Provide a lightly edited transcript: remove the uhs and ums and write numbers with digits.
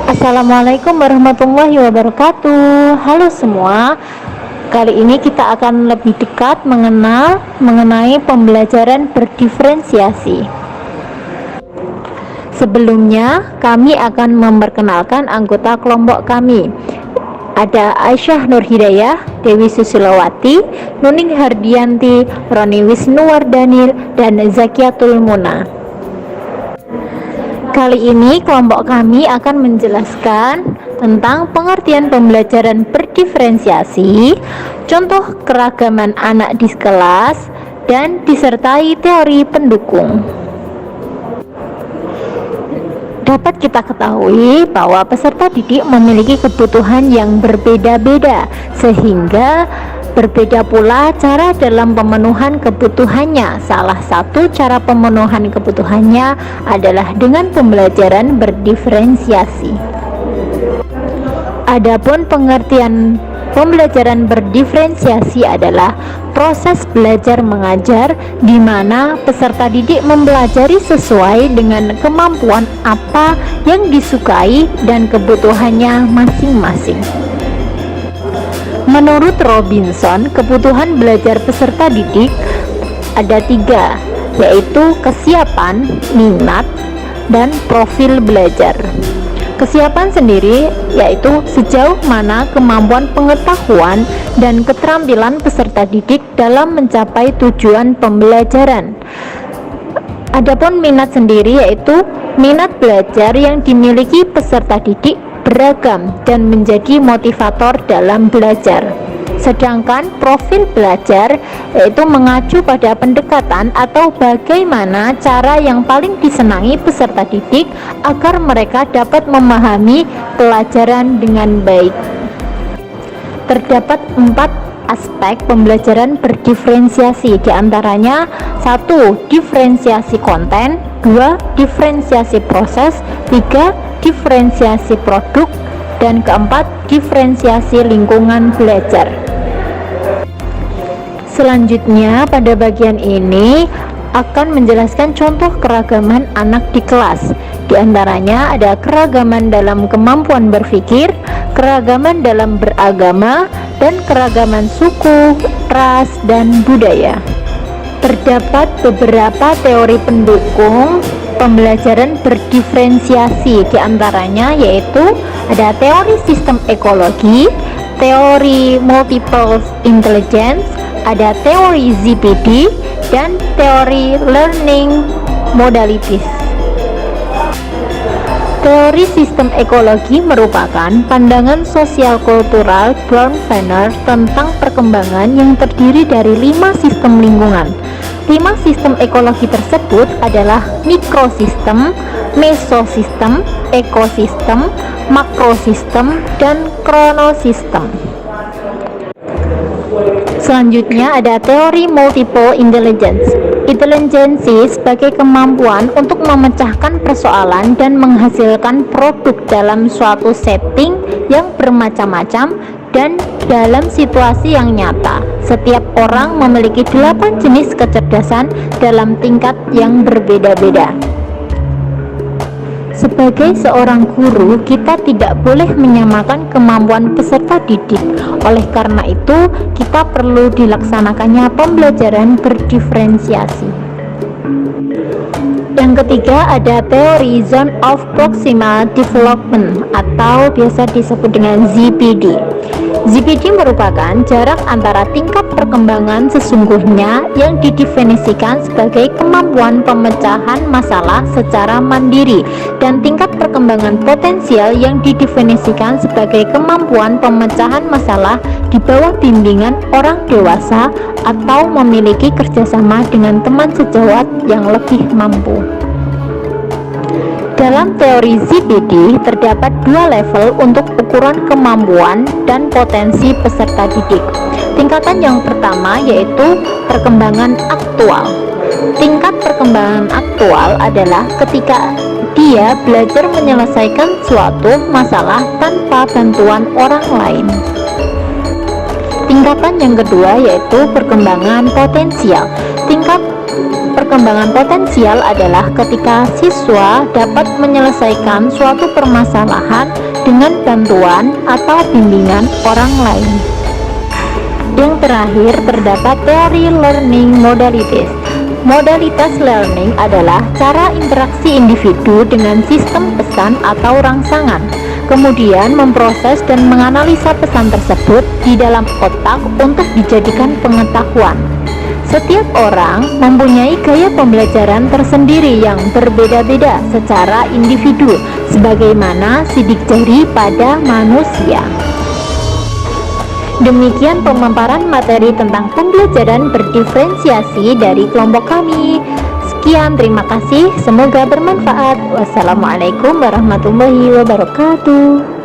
Assalamualaikum warahmatullahi wabarakatuh. Halo semua. Kali ini kita akan lebih dekat mengenai pembelajaran berdiferensiasi. Sebelumnya, kami akan memperkenalkan anggota kelompok kami. Ada Aisyah Nur Hidayah, Dewi Susilowati, Nuning Hardianti, Roni Wisnuwardani, dan Zakiatul Muna. Kali ini kelompok kami akan menjelaskan tentang pengertian pembelajaran berdiferensiasi, contoh keragaman anak di kelas, dan disertai teori pendukung. Dapat kita ketahui bahwa peserta didik memiliki kebutuhan yang berbeda-beda, sehingga berbeda pula cara dalam pemenuhan kebutuhannya. Salah satu cara pemenuhan kebutuhannya adalah dengan pembelajaran berdiferensiasi. Adapun pengertian pembelajaran berdiferensiasi adalah proses belajar mengajar di mana peserta didik mempelajari sesuai dengan kemampuan apa yang disukai dan kebutuhannya masing-masing. Menurut Robinson, kebutuhan belajar peserta didik ada 3, yaitu kesiapan, minat, dan profil belajar. Kesiapan sendiri yaitu sejauh mana kemampuan pengetahuan dan keterampilan peserta didik dalam mencapai tujuan pembelajaran. Adapun minat sendiri yaitu minat belajar yang dimiliki peserta didik beragam dan menjadi motivator dalam belajar. Sedangkan profil belajar yaitu mengacu pada pendekatan atau bagaimana cara yang paling disenangi peserta didik agar mereka dapat memahami pelajaran dengan baik. Terdapat 4 aspek pembelajaran berdiferensiasi, diantaranya 1. Diferensiasi konten, 2. Diferensiasi proses, 3. Diferensiasi produk, dan keempat, diferensiasi lingkungan belajar. Selanjutnya, pada bagian ini akan menjelaskan contoh keragaman anak di kelas. Di antaranya ada keragaman dalam kemampuan berpikir, keragaman dalam beragama, dan keragaman suku, ras, dan budaya. Terdapat beberapa teori pendukung pembelajaran berdiferensiasi, di antaranya yaitu ada teori sistem ekologi, teori multiple intelligence, ada teori ZPD, dan teori learning modalities. Teori sistem ekologi merupakan pandangan sosial kultural Bronfenner tentang perkembangan yang terdiri dari 5 sistem lingkungan. 5 sistem ekologi tersebut adalah mikrosistem, mesosistem, ekosistem, makrosistem, dan kronosistem. Selanjutnya ada teori multiple intelligence. Intelijensi sebagai kemampuan untuk memecahkan persoalan dan menghasilkan produk dalam suatu setting yang bermacam-macam dan dalam situasi yang nyata. Setiap orang memiliki 8 jenis kecerdasan dalam tingkat yang berbeda-beda. Sebagai seorang guru, kita tidak boleh menyamakan kemampuan peserta didik. Oleh karena itu, kita perlu dilaksanakannya pembelajaran berdiferensiasi. Yang ketiga ada teori Zone of Proximal Development atau biasa disebut dengan ZPD. ZPD merupakan jarak antara tingkat perkembangan sesungguhnya yang didefinisikan sebagai kemampuan pemecahan masalah secara mandiri dan tingkat perkembangan potensial yang didefinisikan sebagai kemampuan pemecahan masalah di bawah bimbingan orang dewasa atau memiliki kerjasama dengan teman sejawat yang lebih mampu. Dalam teori ZPD terdapat 2 level untuk ukuran kemampuan dan potensi peserta didik. Tingkatan yang pertama yaitu perkembangan aktual. Tingkat perkembangan aktual adalah ketika dia belajar menyelesaikan suatu masalah tanpa bantuan orang lain. Tingkatan yang kedua yaitu perkembangan potensial. Tingkat perkembangan potensial adalah ketika siswa dapat menyelesaikan suatu permasalahan dengan bantuan atau bimbingan orang lain. Yang terakhir, terdapat teori learning modalities. Modalitas learning adalah cara interaksi individu dengan sistem pesan atau rangsangan, kemudian memproses dan menganalisa pesan tersebut di dalam otak untuk dijadikan pengetahuan. Setiap orang mempunyai gaya pembelajaran tersendiri yang berbeda-beda secara individu, sebagaimana sidik jari pada manusia. Demikian pemaparan materi tentang pembelajaran berdiferensiasi dari kelompok kami. Sekian, terima kasih, semoga bermanfaat. Wassalamualaikum warahmatullahi wabarakatuh.